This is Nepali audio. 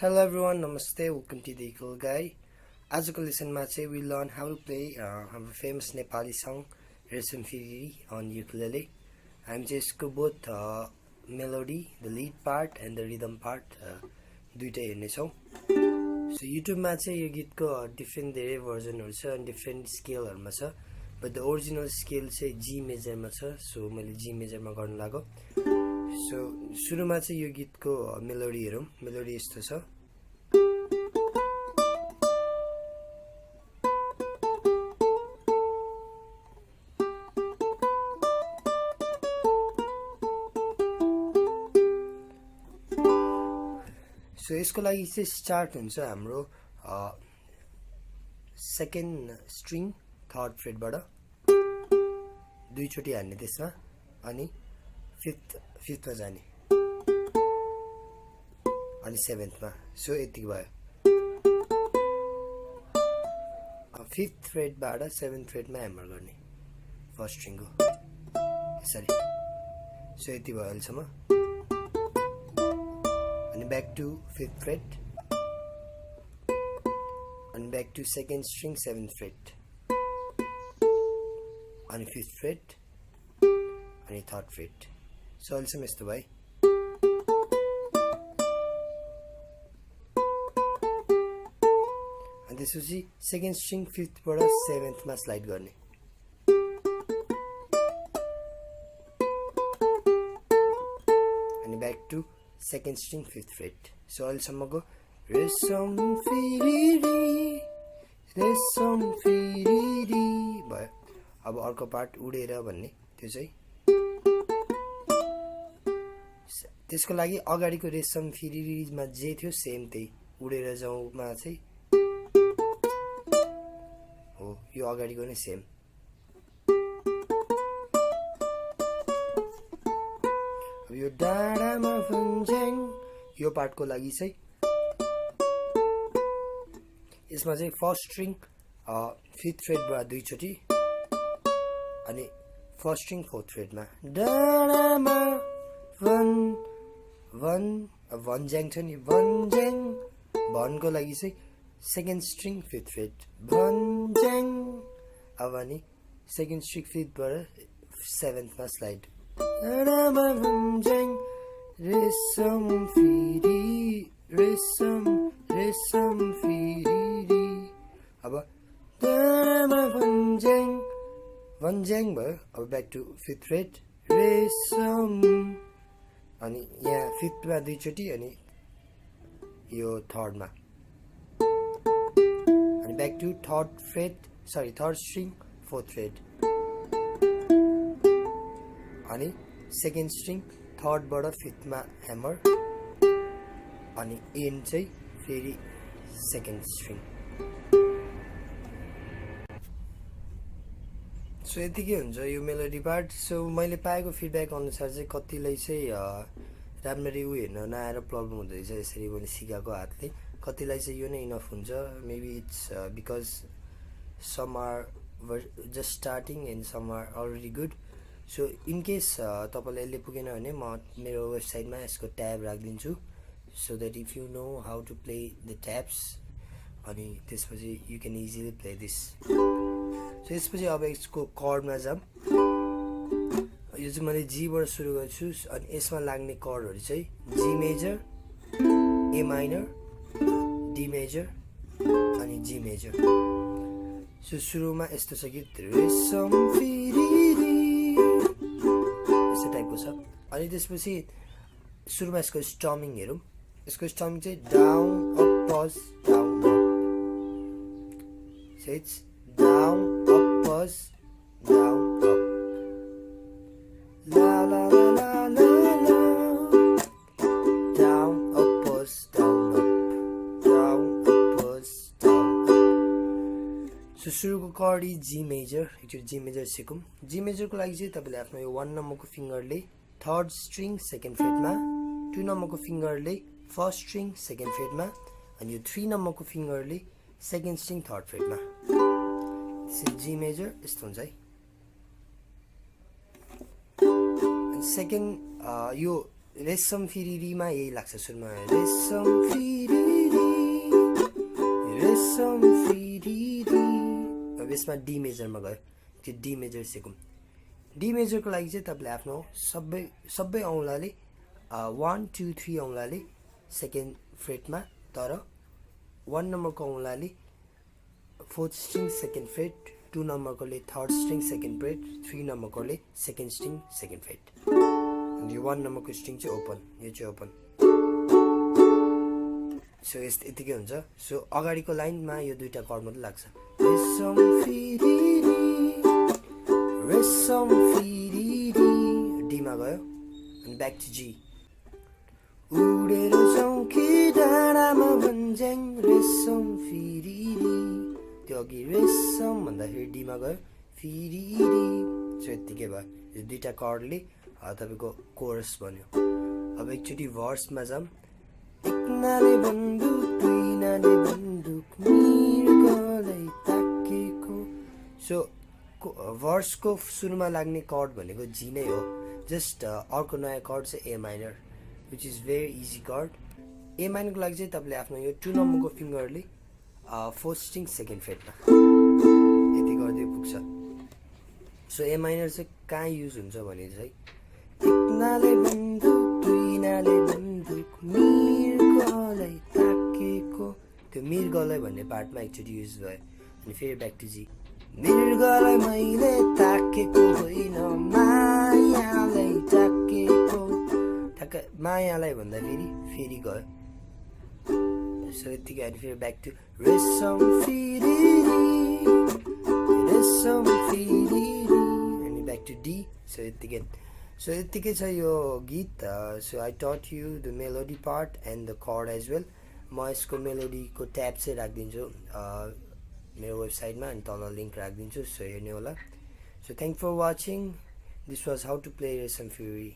Hello everyone, namaste, welcome to the Ukulele Guy. आजको लेसनमा चाहिँ we learn how to play our famous Nepali song Resham Firiri on ukulele. हामी चाहिँ यसको both melody, the lead part and the rhythm part दुईटै हेर्नेछौँ. So YouTube मा चाहिँ यो गीतको different धेरै भर्जनहरु छ अनि different स्केलहरुमा छ. But the original scale चाहिँ G major मा छ. So मैले G major मा गर्न लागो. So सुरुमा चाहिँ यो गीतको मेलोडी हेरौँ. मेलोडी यस्तो छ. So यसको लागि चाहिँ स्टार्ट हुन्छ हाम्रो सेकेन्ड स्ट्रिङ थर्ड फ्रेटबाट दुई चोटी हान्ने त्यसमा अनि फिफ्थमा जाने अनि सेभेन्थमा. सो यति भयो. फिफ्थ फ्रेटबाट सेभेन्थ फ्रेटमा ह्यामर गर्ने फर्स्ट स्ट्रिङको यसरी. सो यति भयो अहिलेसम्म. अनि ब्याक टु फिफ्थ फ्रेट अनि back to second string seventh fret अनि फिफ्थ फ्रेट अनि थर्ड फ्रेट. सो अहिलेसम्म यस्तो भयो. अनि त्यसपछि सेकेन्ड स्ट्रिङ फिफ्थबाट सेभेन्थमा स्लाइड गर्ने. अनि back to second string fifth fret. So अहिलेसम्मको रेशम फिरिरी रेशम फिरिरी भयो. अब अर्को पार्ट उडेर भन्ने त्यो चाहिँ त्यसको लागि अगाडिको रेशम फिरिरीमा जे थियो सेम त्यही उडेर जाउँमा चाहिँ हो. यो अगाडिको नै सेम. अब यो डाँडामा फन्ज्याङ यो पार्टको लागि चाहिँ यसमा चाहिँ फर्स्ट स्ट्रिङ फिफ्थ फ्रेटबाट दुई चोटी अनि फर्स्ट स्ट्रिङ फोर्थ फ्रेटमा डाँडामा भन्ज्याङ छ नि भन्ज्याङ भनको लागि चाहिँ सेकेन्ड स्ट्रिङ फिफ्थ फ्रेट भन्ज्याङ. अब अनि सेकेन्ड स्ट्रिङ फिफ्थबाट सेभेन्थमा स्लाइड भन्ज्याङ रेशम फिरी रेशम रेशम फिरी. अब भन्ज्याङ भन्ज्याङ भयो. अब ब्याक टु फिफ्थ फ्रेट रेशम अनि यहाँ फिफ्थमा दुई चोटी अनि यो थर्डमा अनि back to third string fourth fret अनि सेकेन्ड स्ट्रिङ थर्डबाट फिफ्थमा ह्यामर अनि एन्ड चाहिँ फेरि सेकेन्ड स्ट्रिङ. सो यतिकै हुन्छ यो मेलोडी पार्ट. सो मैले पाएको फिडब्याक अनुसार चाहिँ कतिलाई चाहिँ राम्ररी हेर्न नआएर प्रब्लम हुँदैछ यसरी मैले सिकाएको हातले. कतिलाई चाहिँ यो नै इनफ हुन्छ. Maybe it's because some are just starting and some are already good. So in case तपाईँलाई यसले पुगेन भने म मेरो वेबसाइटमा यसको ट्याब राखिदिन्छु so that if you know how to play the tabs अनि त्यसपछि you can easily play this. So यसपछि अब यसको कर्डमा जाऊँ. यो चाहिँ मैले जीबाट सुरु गर्छु अनि यसमा लाग्ने कर्डहरू चाहिँ G major A minor D major अनि जी मेजर. सो सुरुमा यस्तो छ कि रेशम फिरिरी यस्तो टाइपको छ. अनि त्यसपछि सुरुमा यसको स्टमिङ हेरौँ. यसको स्टमिङ चाहिँ down up pause down up. So it's down up pause down up ला ला ला ला ला ला down up pause down up down up pause down up. So सुरुको कर्ड जी मेजर. एकचोटि जी मेजर सिकौँ. जी मेजरको लागि चाहिँ तपाईँले आफ्नो यो 1 नम्बरको फिङ्गरले थर्ड स्ट्रिङ सेकेन्ड फ्रेटमा 2 नम्बरको फिङ्गरले फर्स्ट स्ट्रिङ सेकेन्ड फ्रेटमा अनि यो 3 नम्बरको फिङ्गरले सेकेन्ड स्ट्रिङ थर्ड फ्रेटमा. जी मेजर यस्तो हुन्छ है. अनि सेकेन्ड यो रेशम फिरिरीमा यही लाग्छ सुरुमा रेशम फिरिरी रेशम फिरिरी। अब यसमा डी मेजरमा गयो त्यो डी मेजर सेकुम। डी मेजरको लागि चाहिँ तपाईँले आफ्नो सबै औँलाले 1 2 3 औँलाले सेकेन्ड फ्रेटमा, तर 1 नम्बरको औँलाले 4th स्ट्रिङ सेकेन्ड फ्रेट, 2 नम्बरकोले 3rd स्ट्रिङ सेकेन्ड फ्रेट, 3 नम्बरकोले सेकेन्ड स्ट्रिङ सेकेन्ड फ्रेट। यो 1 नम्बरको स्ट्रिङ चाहिँ ओपन, यो चाहिँ ओपन। सो यतिकै हुन्छ। सो अगाडिको लाइनमा यो दुईवटा कर्ड मात्रै लाग्छ। रेशम फिरिरी रेशम फिरिरी डीमा गयो अनि ब्याक टु जी। उडेर जाउँ कि डाँडामा भन्ज्याङ रेशम फिरिरी, त्यो अघि रेशम भन्दाखेरि डीमा गयो फिरिरी। सो यत्तिकै भयो। यो दुईवटा कर्डले तपाईँको कोरस बन्यो। अब एकचोटि भर्समा जाऊँ। एक नाले बन्दुक दुई नाले बन्दुक मृगलाई ताकेको। सो भर्सको सुरुमा लाग्ने कर्ड भनेको जी नै हो। जस्ट अर्को नयाँ कर्ड चाहिँ A minor, which is very easy chord. A माइनरको लागि चाहिँ तपाईँले आफ्नो यो 2 नम्बरको फिङ्गरले 4th स्ट्रिङ सेकेन्ड फ्रेटमा यति गर्दै पुग्छ। सो ए माइनर चाहिँ कहाँ युज हुन्छ भने चाहिँ एक नाले बन्दुक दुई नाले बन्दुक मृगलाई ताकेको, त्यो मृगलाई भन्ने पार्टमा एकचोटि युज भयो। अनि फेरि ब्याक टु जी। मृगलाई मैले ताकेको होइन मायालाई ताकेको, ठ्याक्क मायालाई भन्दा फेरि गयो। सो यतिकै अनि फेरि ब्याक टु रेशम फिरिरी रेशम फिरिरी अनि ब्याक टु डी। सो यतिकै छ यो गीत। So I taught you the melody part and the chord as well. म यसको मेलोडीको ट्याब चाहिँ राखिदिन्छु मेरो वेबसाइटमा, अनि तल लिङ्क राखिदिन्छु, सो हेर्नु होला। So thank for watching. This was how to play Resham Firiri.